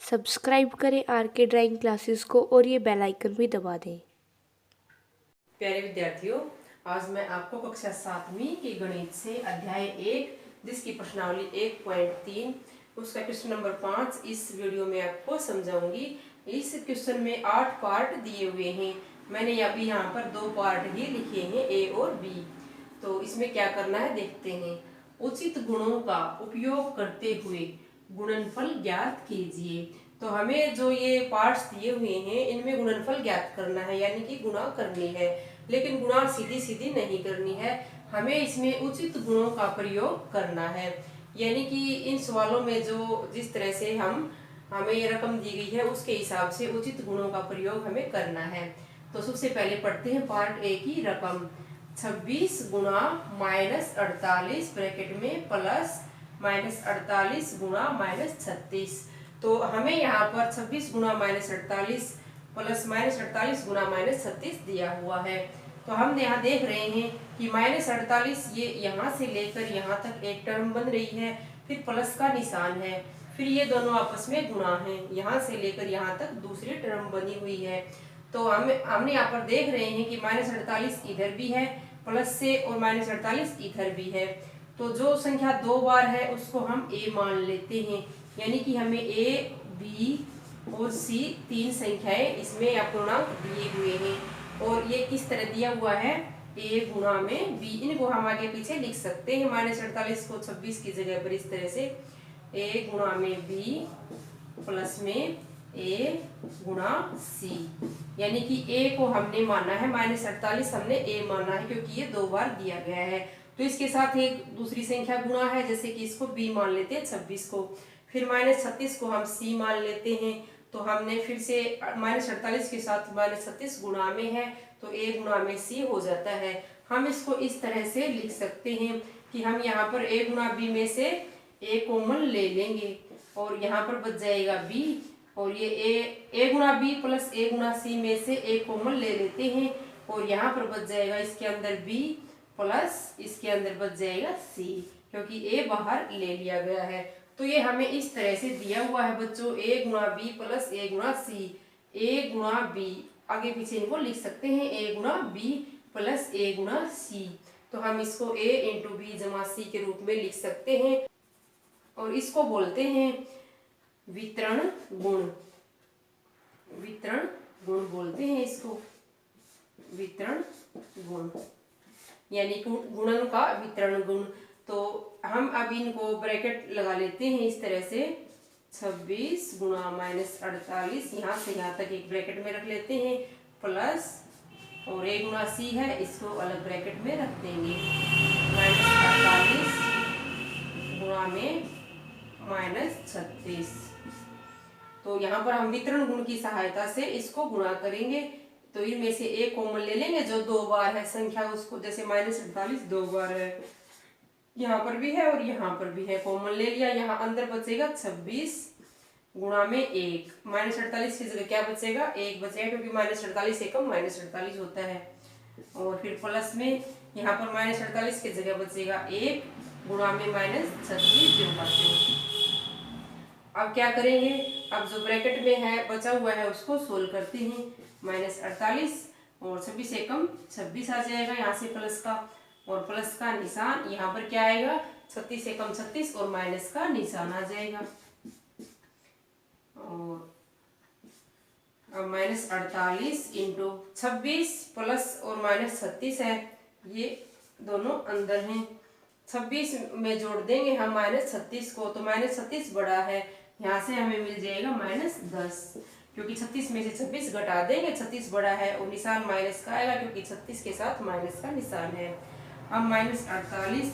Subscribe करें are के drawing classes को और ये बेल आइकन भी दबा दें। प्यारे विद्यार्थियों, आज मैं आपको कक्षा 7वीं के गणित से अध्याय 1 जिसकी प्रश्नावली 1.3 उसका क्वेश्चन नंबर 5 इस वीडियो में आपको समझाऊंगी। इस क्वेश्चन में 8 पार्ट दिए हुए हैं। मैंने अभी यहाँ पर 2 पार्ट ही लिखे हैं, ए और बी। तो इसमें क्या करना है देखते हैं। उचित गुणों का उपयोग करते हुए गुणनफल ज्ञात कीजिए। तो हमें जो ये पार्ट्स दिए हुए हैं इनमें गुणनफल ज्ञात करना है, यानी कि गुणा करनी है। लेकिन गुणा सीधी सीधी नहीं करनी है, हमें इसमें उचित गुणों का प्रयोग करना है। यानी कि इन सवालों में जो जिस तरह से हमें ये रकम दी गई है उसके हिसाब से उचित गुणों का प्रयोग हमें करना है। तो सबसे पहले पढ़ते हैं पार्ट ए की रकम। 26 गुणा -48 ब्रैकेट में प्लस -48 गुणा -36। तो हमें यहाँ पर 26 गुणा -48 प्लस -48 गुणा -36 दिया हुआ है। तो हम यहाँ देख रहे हैं कि -48 ये यहाँ से लेकर यहाँ तक एक टर्म बन रही है, फिर प्लस का निशान है, फिर ये दोनों आपस में गुणा हैं, यहाँ से लेकर यहाँ तक दूसरी टर्म बनी हुई है। तो हमने यहाँ पर देख रहे हैं कि -48 इधर भी है प्लस से और -48 इधर भी है। तो जो संख्या 2 बार है उसको हम ए मान लेते हैं, यानी कि हमें ए, बी और सी 3 संख्याएं इसमें अपूर्णांक दिए हुए हैं। और ये किस तरह दिया हुआ है, ए गुणा में बी। इनको हम आगे पीछे लिख सकते हैं। -48 को 26 की जगह पर इस तरह से ए गुणा में बी प्लस में ए गुणा सी, यानी कि ए को हमने माना है -48 हमने ए माना है क्योंकि ये 2 बार दिया गया है। तो इसके साथ एक दूसरी संख्या गुणा है, जैसे कि इसको बी मान लेते हैं 26 को, फिर -36 को हम सी मान लेते हैं। तो हमने फिर से -48 के साथ -36 गुणा में है तो ए गुणा में सी हो जाता है। हम इसको इस तरह से लिख सकते हैं कि हम यहाँ पर ए गुणा बी में से ए कॉमन ले लेंगे और यहाँ पर बच जाएगा बी, और ये ए गुणा बी प्लस ए गुणा सी में से ए कॉमन ले लेते हैं और यहाँ पर बच जाएगा इसके अंदर बी प्लस इसके अंदर बच जाएगा सी, क्योंकि ए बाहर ले लिया गया है। तो ये हमें इस तरह से दिया हुआ है बच्चों, ए गुणा बी प्लस ए गुणा सी। ए गुणा बी आगे पीछे इनको लिख सकते हैं, ए गुणा बी प्लस ए गुणा सी। तो हम इसको ए इंटू बी जमा सी के रूप में लिख सकते हैं और इसको बोलते हैं वितरण गुण। वितरण गुण बोलते हैं इसको, वितरण गुण यानी गुणन का वितरण गुण। तो हम अब इनको ब्रैकेट लगा लेते हैं इस तरह से, 26 गुणा -48 यहाँ से यहाँ तक एक ब्रैकेट में रख लेते हैं, प्लस और ए गुणा सी है इसको अलग ब्रैकेट में रख देंगे, -48 गुणा में -36। तो यहाँ पर हम वितरण गुण की सहायता से इसको गुणा करेंगे। तो इनमें से एक कॉमन ले लेंगे जो 2 बार है संख्या, उसको जैसे -48 2 बार है, यहाँ पर भी है और यहाँ पर भी है, कॉमन ले लिया। यहाँ अंदर बचेगा 26 गुणा में 1, -48 की जगह क्या बचेगा, 1 बचेगा क्योंकि -48 एकम -48 होता है। और फिर प्लस में यहाँ पर -48 की जगह बचेगा 1 गुणा में -36 जो करते हैं। अब क्या करेंगे, अब जो ब्रैकेट में है बचा हुआ है उसको सोल्व करते हैं। -48 और 26 एकम 26 आ जाएगा यहाँ से प्लस का, और प्लस का निशान यहाँ पर क्या आएगा, 36 एकम 36 और माइनस का निशान आ जाएगा। और अब -48 इंटू 26 प्लस और -36 है, ये दोनों अंदर हैं। 26 में जोड़ देंगे हम -36 को, तो -36 बड़ा है, यहाँ से हमें मिल जाएगा -10, क्योंकि 36 में से 26 घटा देंगे, 36 बड़ा है और निशान माइनस का आएगा क्योंकि 36 के साथ माइनस का निशान है। अब -48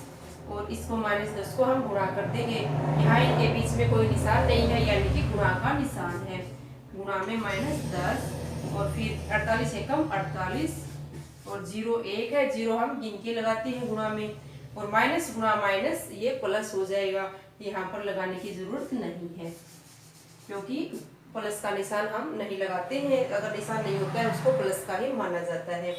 और इसको -10 को हम गुणा कर देंगे, यहाँ इनके बीच में कोई निशान नहीं है यानी कि गुणा का निशान है, गुणा में -10 और फिर 48 एकम 48 और 0 1 है, 0 हम गिन के लगाते हैं गुणा में, और माइनस गुणा माइनस ये प्लस हो जाएगा, यहाँ पर लगाने की जरूरत नहीं है क्योंकि प्लस का निशान हम नहीं लगाते हैं, अगर निशान नहीं होता है उसको प्लस का ही माना जाता है।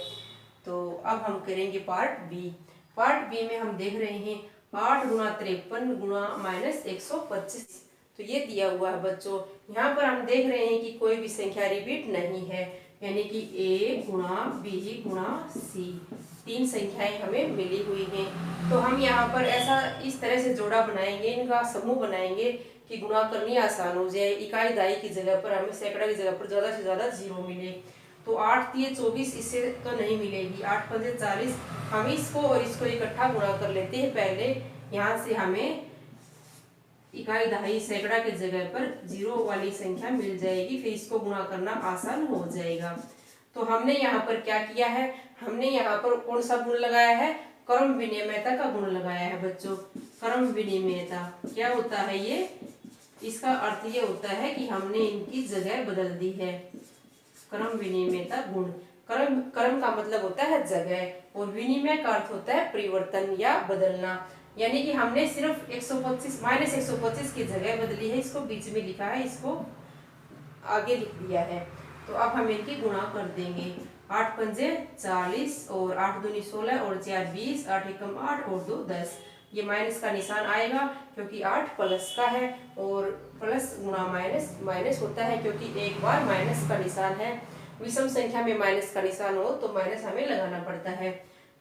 तो अब हम करेंगे पार्ट बी। पार्ट बी में हम देख रहे हैं 8 गुणा 53 गुणा -125। तो ये दिया हुआ है बच्चों। यहाँ पर हम देख रहे हैं कि कोई भी संख्या रिपीट नहीं है, यानी कि A गुणा B गुणा C, 3 संख्याएं हमें मिली हुई हैं। तो हम यहाँ पर ऐसा इस तरह से जोड़ा बनाएंगे, इनका समूह बनाएंगे कि गुणा करनी आसान हो जाए। इकाई दहाई की जगह पर हमें सैकड़ा की जगह पर ज्यादा से ज्यादा 0 मिले। तो 8 3 24, इससे तो नहीं मिलेगी। 8 5 40, हम इसको और इसको इकट्ठा गुणा कर लेते हैं पहले। यहाँ से हमें इकाई दहाई सैकड़ा की जगह पर 0 वाली संख्या मिल जाएगी, फिर इसको गुणा करना आसान हो जाएगा। तो हमने यहाँ पर क्या किया है, हमने यहाँ पर कौन सा गुण लगाया है, क्रम विनिमयता का गुण लगाया है बच्चों। क्रम विनिमयता क्या होता है ये, इसका अर्थ ये होता है कि हमने इनकी जगह बदल दी है। क्रम विनिमयता गुण, क्रम क्रम का मतलब होता है जगह, और विनिमय का अर्थ होता है परिवर्तन या बदलना। यानी कि हमने सिर्फ 125 -125 की जगह बदली है, इसको बीच में लिखा है, इसको आगे लिख दिया है। तो अब हम इनकी गुणा कर देंगे। 8 पंजे 40 और 8 दूनी 16 और 4 20, 8 एकम 8 और 2 10। ये माइनस का निशान आएगा क्योंकि 8 प्लस का है, और प्लस गुणा माइनस माइनस होता है क्योंकि एक बार माइनस का निशान है। विषम संख्या में माइनस का निशान हो तो माइनस हमें लगाना पड़ता है।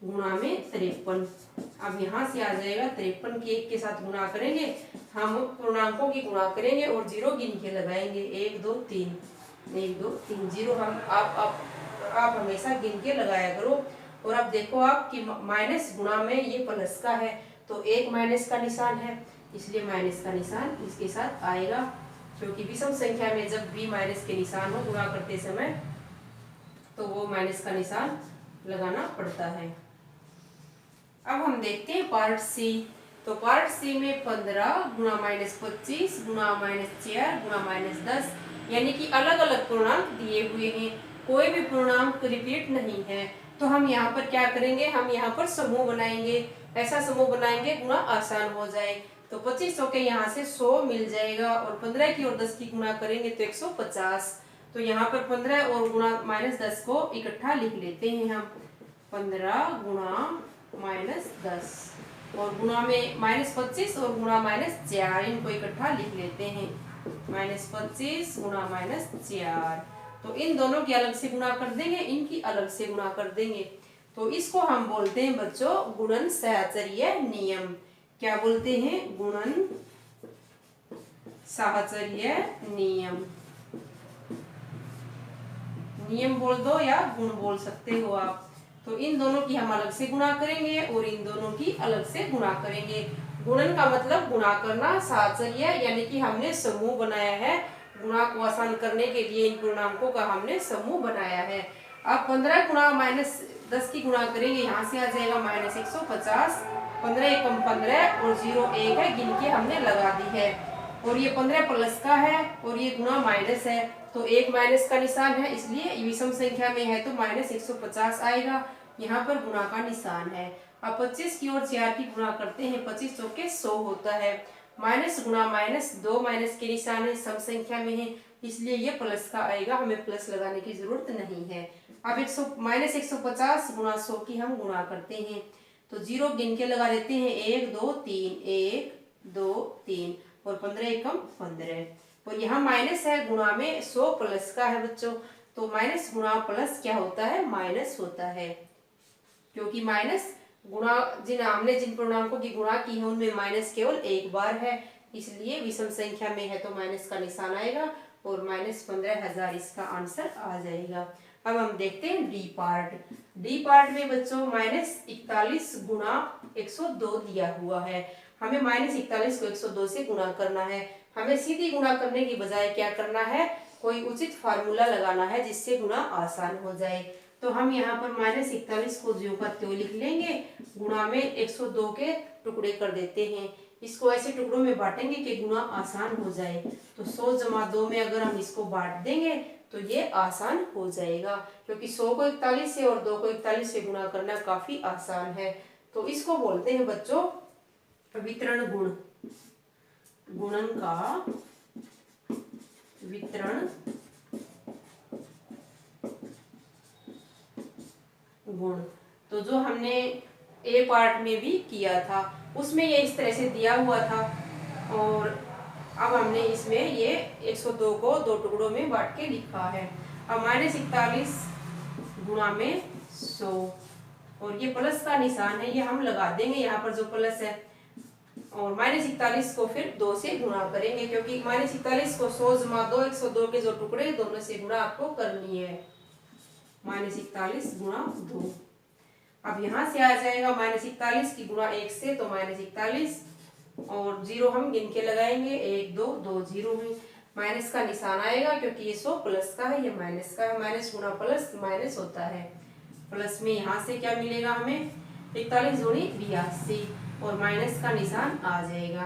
गुणा में 53, अब यहाँ से आ जाएगा 53 की 1 के साथ गुणा करेंगे, हम पूर्णांकों की गुणा करेंगे और 0 गिन के लगाएंगे। 1 2 3, 1 2 3 0 हम आप हमेशा गिन के लगाया करो। और अब देखो आप कि माइनस गुणा में ये प्लस का है, तो एक माइनस का निशान है, इसलिए माइनस का निशान इसके साथ आएगा। क्योंकि विषम संख्या में जब भी माइनस के निशान हो गुणा करते समय, तो वो माइनस का निशान लगाना पड़ता है। अब हम देखते हैं पार्ट सी। तो पार्ट सी में 15 गुणा -25 गुणा -4 गुणा -10, यानी कि अलग अलग पूर्णांक दिए हुए हैं, कोई भी पूर्णांक रिपीट नहीं है। तो हम यहाँ पर क्या करेंगे, हम यहाँ पर समूह बनाएंगे, ऐसा समूह बनाएंगे गुणा आसान हो जाए। तो 25 के यहाँ से 100 मिल जाएगा, और 15 की और 10 की गुणा करेंगे तो 150। तो यहाँ पर 15 और गुणा -10 को इकट्ठा लिख लेते हैं हम। 15 गुणा -10 और गुणा में -25 और गुणा -4, इनको इकट्ठा लिख लेते हैं। -25 गुणा -4, तो इन दोनों की अलग से गुणा कर देंगे, इनकी अलग से गुणा कर देंगे। तो इसको हम बोलते हैं बच्चों गुणन साहचर्य नियम। क्या बोलते हैं, गुणन साहचर्य नियम। नियम बोल दो या गुण बोल सकते हो आप। तो इन दोनों की हम अलग से गुणा करेंगे और इन दोनों की अलग से गुणा करेंगे। गुणन का मतलब गुणा करना, साहचर्य यानी कि हमने समूह बनाया है, गुणा को आसान करने के लिए इन पूर्णांकों का हमने समूह बनाया है। अब 15 गुणा -10 की गुणा करेंगे, यहाँ से आ जाएगा -150, 15 एकम 15 और 0 1 है, गिन के हमने लगा दी है। और ये 15 प्लस का है और ये गुणा माइनस है, तो एक माइनस का निशान है, इसलिए विषम संख्या में है तो -150 आएगा। यहाँ पर गुणा का निशान है। अब 25 की और 4 की गुणा करते हैं, 25 चौके 100 होता है। माइनस गुणा माइनस, 2 माइनस के निशान है, सम संख्या में है, इसलिए ये प्लस का आएगा, हमें प्लस लगाने की जरूरत नहीं है। अब -150 गुणा 100 की हम गुणा करते हैं, तो 0 गिन के लगा देते हैं। 1 2 3, 1 2 3 और 15 एकम 15, और यहाँ माइनस है, गुणा में 100 प्लस का है बच्चों, तो माइनस गुणा प्लस क्या होता है, माइनस होता है। क्योंकि माइनस गुणा हमने जिन पूर्णांकों की गुणा की है उनमें माइनस केवल एक बार है, इसलिए विषम संख्या में है तो माइनस का निशान आएगा और -15,000 इसका आंसर आ जाएगा। अब हम देखते हैं डी पार्ट। डी पार्ट में बच्चों -41 गुणा 102 दिया हुआ है। हमें -41 को 102 से गुणा करना है। हमें सीधी गुणा करने की बजाय क्या करना है, कोई उचित फार्मूला लगाना है जिससे गुणा आसान हो जाए। तो हम यहाँ पर -41 को ज्यों का त्यों लिख लेंगे, गुणा में 102 के टुकड़े कर देते हैं। इसको ऐसे टुकड़ों में बांटेंगे कि गुणा आसान हो जाए। तो 100 जमा 2 में अगर हम इसको बांट देंगे तो ये आसान हो जाएगा, क्योंकि 100 को 41 से और 2 को 41 से गुणा करना काफी आसान है। तो इसको बोलते हैं बच्चों वितरण गुण। गुणन का वितरण गुण। तो जो हमने ए पार्ट में भी किया था उसमें ये इस तरह से दिया हुआ था, और अब हमने इसमें ये 102 को 2 टुकड़ों में बांट के लिखा है। अब -41 गुणा में 100 और ये प्लस का निशान है, ये हम लगा देंगे यहाँ पर जो प्लस है, और -41 को फिर 2 से गुणा करेंगे, क्योंकि -41 को 100 जमा 2 102 के जो टुकड़े दोनों से गुणा आपको करनी है। -41 गुणा 2। अब यहाँ से आ जाएगा -41 की गुणा 1 से, तो -41 और 0 हम गिन के लगाएंगे, 1 2 2 0 में माइनस का निशान आएगा, क्योंकि ये 100 प्लस का है, ये माइनस का है। माइनस गुणा प्लस माइनस होता है। प्लस में यहाँ से क्या मिलेगा हमें, 41 दूनी 82 और माइनस का निशान आ जाएगा।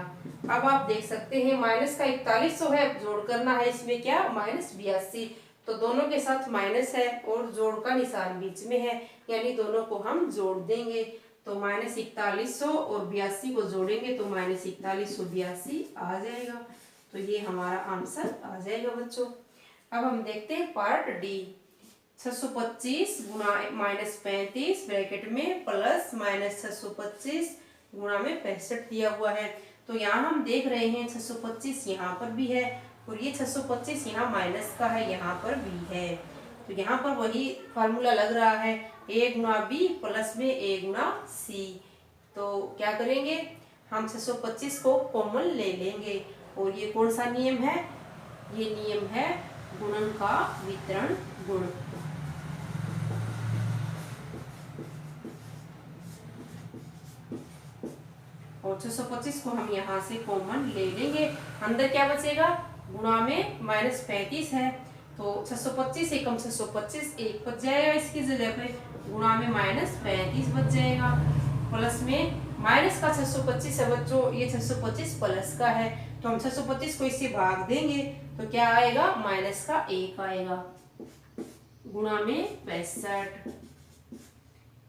अब आप देख सकते हैं माइनस का 4100 है, जोड़ करना है इसमें क्या, -82, तो दोनों के साथ माइनस है और जोड़ का निशान बीच में है, यानी दोनों को हम जोड़ देंगे। तो -4100 और 82 को जोड़ेंगे तो -4182 आ जाएगा। तो ये हमारा आंसर आ जाएगा बच्चों। अब हम देखते हैं पार्ट डी। 625 गुणा -35 ब्रैकेट में प्लस -625 गुणा में 65 दिया हुआ है। तो यहाँ हम देख रहे हैं 625 यहाँ पर भी है और ये 625 यहाँ माइनस का है, यहाँ पर भी है। तो यहाँ पर वही फार्मूला लग रहा है, a गुणा बी प्लस में a गुणा सी। तो क्या करेंगे हम 625 को कॉमन ले लेंगे और ये कौन सा नियम है, ये नियम है गुणन का वितरण गुण। और 625 को हम यहाँ से कॉमन ले लेंगे, अंदर क्या बचेगा, गुणा में -35 है, तो 625 एकम 625 एक बच जाएगा इसकी जगह पे, गुणा में -35 बच जाएगा, प्लस में माइनस का 625 है बच्चों, ये 625 प्लस का है, तो हम 625 को इससे भाग देंगे तो क्या आएगा, माइनस का 1 आएगा, गुणा में 65।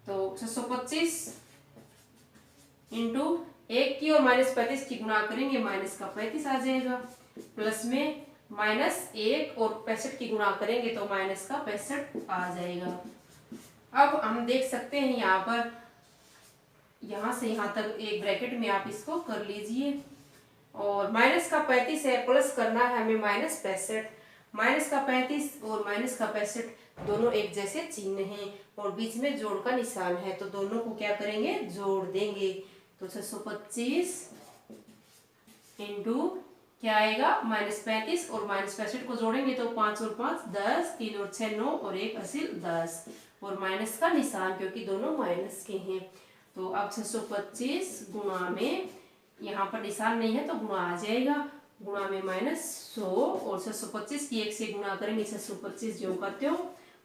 तो 625 इंटू 1 की और -35 की गुणा करेंगे, माइनस का 35 आ जाएगा, प्लस में -1 और 65 की गुणा करेंगे तो माइनस का 65 आ जाएगा। अब हम देख सकते हैं यहाँ पर, यहाँ से यहाँ तक एक ब्रैकेट में आप इसको कर लीजिए, और माइनस का 35 है, प्लस करना है हमें -65, माइनस का 35 और माइनस का 65 दोनों एक जैसे चिन्ह हैं और बीच में जोड़ का निशान है, तो दोनों को क्या करेंगे, जोड़ देंगे। तो 625 इंटू क्या आएगा, -35 और -65 को जोड़ेंगे तो 5 और 5 10, 3 और 6 9 और 1 असिल 10 और माइनस का निशान, क्योंकि दोनों माइनस के हैं। तो अब 625 गुणा में, यहाँ पर निशान नहीं है तो गुणा आ जाएगा, गुणा में -100 और 625 की 1 से गुणा करेंगे, 625 ज्यों का त्यों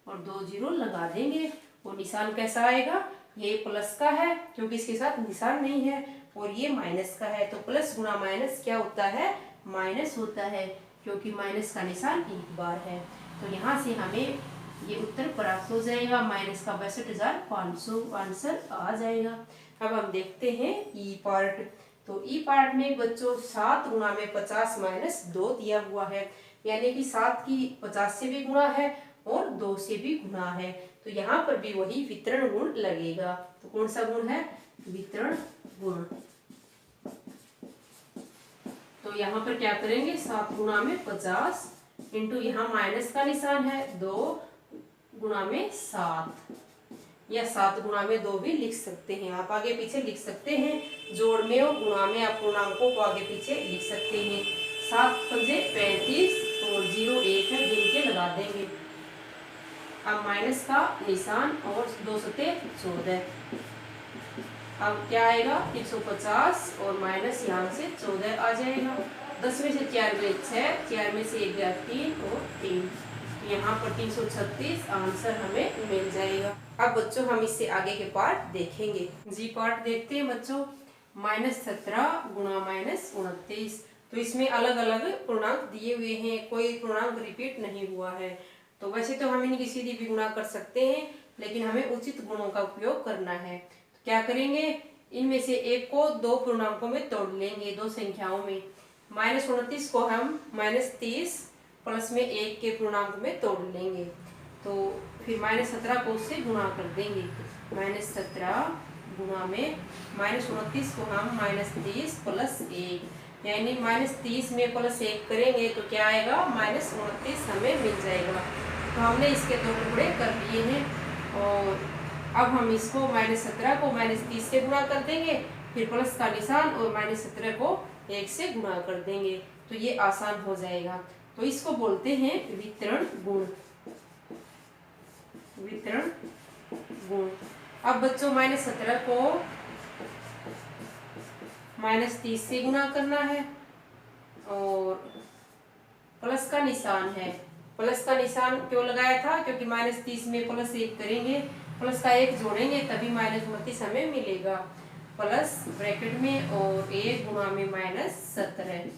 और 2 0 लगा देंगे, और निशान कैसा आएगा, ये प्लस का है क्योंकि इसके साथ निशान नहीं है, और ये माइनस का है, तो प्लस गुणा माइनस क्या होता है, माइनस होता है, क्योंकि माइनस का निशान एक बार है। तो यहाँ से हमें ये उत्तर प्राप्त हो जाएगा, माइनस का 62,500 आंसर आ जाएगा। अब हम देखते हैं ई पार्ट। तो ई पार्ट में बच्चों 7 गुणा में 50 -2 दिया हुआ है, यानी कि 7 की 50 से भी गुणा है और 2 से भी गुणा है, तो यहाँ पर भी वही वितरण गुण लगेगा। तो कौन सा गुण है, वितरण गुण। तो यहाँ पर क्या करेंगे, 7 गुणा में 50 इंटू यहाँ माइनस का निशान है, 2 गुणा में 7, या 7 गुणा में 2 भी लिख सकते हैं, आप आगे पीछे लिख सकते हैं, जोड़ में और गुणा में आप पूर्णांकों को आगे पीछे लिख सकते हैं। 7 पंजे 35 और 0 1 है, गिन के लगा देंगे। अब माइनस का निशान और 2 सते 14, अब क्या आएगा 350 और माइनस यहाँ से 14 आ जाएगा। 10 में से 4 गए 6, 4 में से 1 गया 3 और 3, यहाँ पर 336 आंसर हमें मिल जाएगा। अब बच्चों हम इससे आगे के पार्ट देखेंगे। जी पार्ट देखते हैं बच्चों। -17 गुणा -29, तो इसमें अलग अलग पूर्णांक दिए हुए हैं, कोई पूर्णांक रिपीट नहीं हुआ है। तो वैसे तो हम इनकी सीधी भी गुणा कर सकते हैं, लेकिन हमें उचित गुणों का उपयोग करना है। तो क्या करेंगे, इनमें से एक को 2 पूर्णांकों में तोड़ लेंगे, 2 संख्याओं में। -29 को हम -30 प्लस में 1 के पूर्णांक में तोड़ लेंगे, तो फिर -17 को उससे गुणा कर देंगे। -17 गुणा में -29 को हम -30 प्लस 1, यानी -30 में +1 करेंगे तो क्या आएगा, -29 हमें मिल जाएगा। तो हमने इसके 2 टुकड़े कर लिए हैं और अब हम इसको -17 को -30 से गुणा कर देंगे, फिर प्लस का निशान और -17 को 1 से गुणा कर देंगे, तो ये आसान हो जाएगा। तो इसको बोलते हैं वितरण गुण। वितरण गुण। अब बच्चों -17 को -30 से गुणा करना है और प्लस का निशान है। प्लस का निशान क्यों लगाया था, क्योंकि -30 में +1 करेंगे, प्लस का 1 जोड़ेंगे तभी -29 हमें मिलेगा। प्लस ब्रैकेट में और 1 गुणा में -17।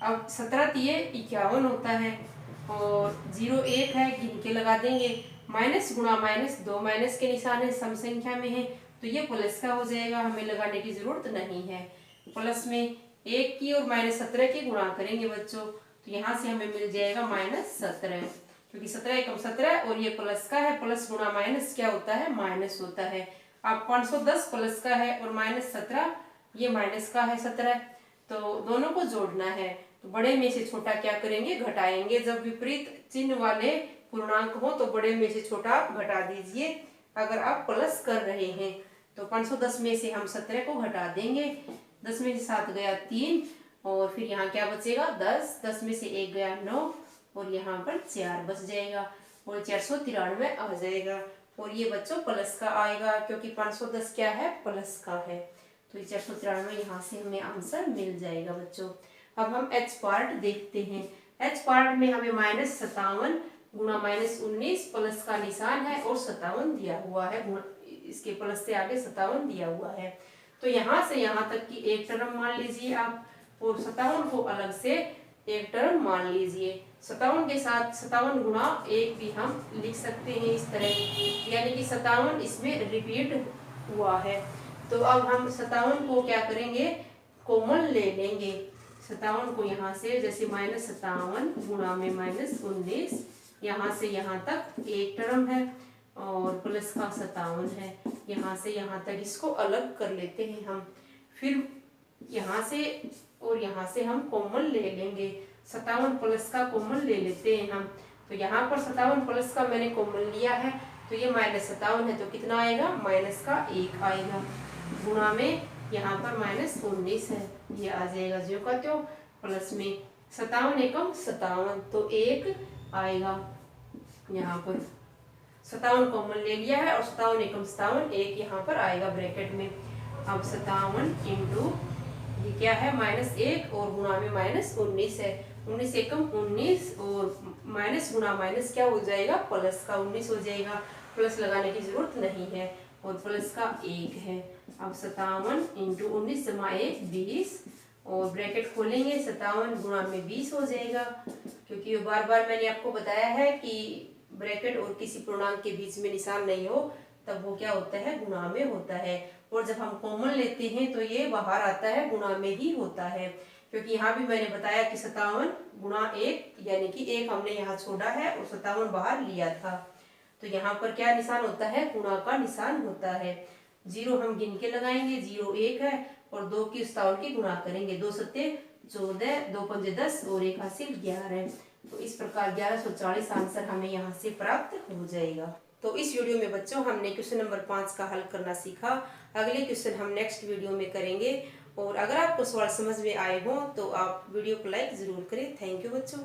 अब 17 तिये 51 होता है और 0 1 है, गिन के लगा देंगे। माइनस गुणा माइनस, 2 माइनस के निशान है, सम संख्या में है तो ये प्लस का हो जाएगा, हमें लगाने की जरूरत नहीं है। प्लस में 1 की और -17 की गुणा करेंगे बच्चों, तो यहाँ से हमें मिल जाएगा -17, क्योंकि 17 एकम 17 और ये प्लस का है। प्लस गुणा माइनस क्या होता है, माइनस होता है। अब 510 प्लस का है और -17 ये माइनस का है 17, तो दोनों को जोड़ना है। तो बड़े में से छोटा क्या करेंगे, घटाएंगे। जब विपरीत चिन्ह वाले पूर्णांक हो तो बड़े में से छोटा आप घटा दीजिए अगर आप प्लस कर रहे हैं। तो 510 में से हम 17 को घटा देंगे, 10 में से 7 गया 3 और फिर यहाँ क्या बचेगा 10, 10 में से 1 गया 9 और यहाँ पर 4 बच जाएगा और 493 आ जाएगा। और ये बच्चों प्लस का आएगा क्योंकि 510 क्या है, प्लस का है। तो ये 493 यहाँ से हमें आंसर मिल जाएगा बच्चों। अब हम एच पार्ट देखते हैं। एच पार्ट में हमें -57 गुणा -19 प्लस का निशान है और 57 दिया हुआ है, इसके प्लस से आगे 57 दिया हुआ है। तो यहाँ से यहाँ तक की एक टर्म मान लीजिए आप और 57 को अलग से एक टर्म मान लीजिए। 57 के साथ 57 गुणा 1 भी हम लिख सकते हैं इस तरह, यानी कि 57 इसमें रिपीट हुआ है। तो अब हम 57 को क्या करेंगे, कॉमन ले लेंगे। 57 को यहाँ से जैसे -57 गुणा में -19, यहाँ से यहाँ तक एक टर्म है और प्लस का 57 है, यहाँ से यहाँ तक इसको अलग कर लेते हैं हम। फिर यहाँ से और यहाँ से हम कॉमन ले लेंगे, 57 प्लस का कॉमन ले लेते हैं हम। तो यहाँ पर 57 प्लस का मैंने कॉमन लिया है तो ये -57 है, तो कितना आएगा, माइनस का 1 आएगा। गुणा में यहाँ पर -19 है, ये आ जाएगा ज्यों का त्यों। प्लस में 57 एकम 57 तो 1 आएगा। यहाँ पर 57 कॉमन ले लिया है और 57 एकम 57 1 यहाँ पर आएगा ब्रैकेट में। अब 57 इंटू ये क्या है, -1 और गुणा में -19 है, 19 एकम 19 और माइनस गुणा माइनस क्या हो जाएगा, प्लस का 19 हो जाएगा। प्लस लगाने की जरूरत नहीं है और प्लस का 1 है। अब 57 इंटू 19 जमा 1 20 और ब्रैकेट खोलेंगे, 57 गुणा में 20 हो जाएगा। क्योंकि बार बार मैंने आपको बताया है कि ब्रैकेट और किसी पूर्णांक के बीच में निशान नहीं हो तब वो क्या होता है, गुणा में होता है। और जब हम कॉमन लेते हैं तो ये बाहर आता है, गुणा में ही होता है। क्योंकि यहाँ भी मैंने बताया कि 57 गुणा 1 यानी कि 1 हमने यहाँ छोड़ा है और 57 बाहर लिया था। तो यहाँ पर क्या निशान होता है, गुणा का निशान होता है। 0 हम गिन के लगाएंगे, 0 1 है और 2 की 57 की गुणा करेंगे, 2 सत्ते 14, 2 पंजे 10 और 1 हासिल 11। तो इस प्रकार 1140 आंसर हमें यहाँ से प्राप्त हो जाएगा। तो इस वीडियो में बच्चों हमने क्वेश्चन नंबर 5 का हल करना सीखा। अगले क्वेश्चन हम नेक्स्ट वीडियो में करेंगे। और अगर आपको सवाल समझ में आए हो तो आप वीडियो को लाइक जरूर करें। थैंक यू बच्चों।